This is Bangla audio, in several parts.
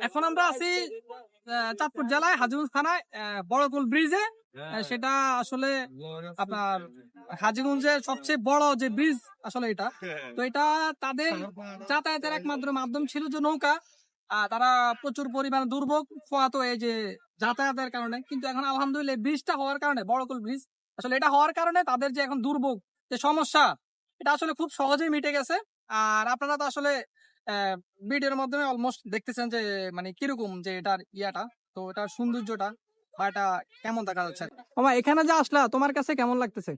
এখন আমরা আছি চাঁদপুর জেলায় হাজীগঞ্জ থানায় বড়কুল ব্রিজে। সেটা আসলে আপনার হাজীগঞ্জের সবচেয়ে বড় যে ব্রিজ আসলে এটা। তো এটা তাদের যাতায়াতের একমাত্র মাধ্যম ছিল যে নৌকা। তারা প্রচুর পরিমাণে দুর্ভোগ পোহাতো এই যে যাতায়াতের কারণে, কিন্তু এখন আলহামদুলিল্লাহ ব্রিজটা হওয়ার কারণে, বড়কুল ব্রিজ আসলে এটা হওয়ার কারণে তাদের যে এখন দুর্ভোগ যে সমস্যা, এটা আসলে খুব সহজেই মিটে গেছে। আর আপনারা তো আসলে ভিডিওর মাধ্যমে অলমোস্ট দেখতেছেন যে মানে কিরকম যে এটার ইয়াটা, তো এটার সৌন্দর্যটা বা এটা কেমন দেখা যাচ্ছে। মামা এখানে যে আসলা, তোমার কাছে কেমন লাগতেছে?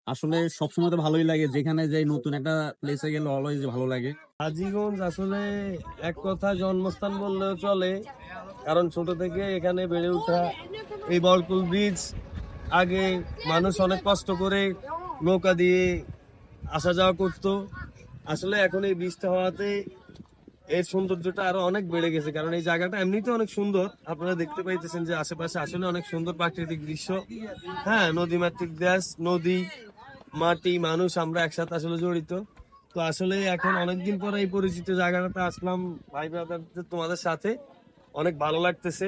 আসলে সবসময় তো ভালোই লাগে, যেখানে যাই নতুন একটা প্লেসে গেলে অলওয়েজ ভালো লাগে। হাজীগঞ্জ আসলে এক কথা জন্মস্থান বললেও চলে, কারণ ছোট থেকে এখানে বেড়ে ওঠা। এই বড়কুল ব্রিজ আগে মানুষ অনেক কষ্ট করে নৌকা দিয়ে আসা যাওয়া করতো। আসলে এখন এই ব্রিজটা হওয়াতে এর সৌন্দর্যটা আরো অনেক বেড়ে গেছে, কারণ এই জায়গাটা এমনিতে অনেক সুন্দর। আপনারা দেখতে পাইতেছেন যে আশেপাশে আসলে অনেক সুন্দর প্রাকৃতিক দৃশ্য। হ্যাঁ, নদীমাতৃক দেশ, নদী, মাটি, মানুষ, আমরা একসাথে আসলে জড়িত। তো আসলে এখন অনেকদিন পরে এই পরিচিত জায়গাটাতে আসলাম ভাই ব্রাদার তোমাদের সাথে, অনেক ভালো লাগতেছে।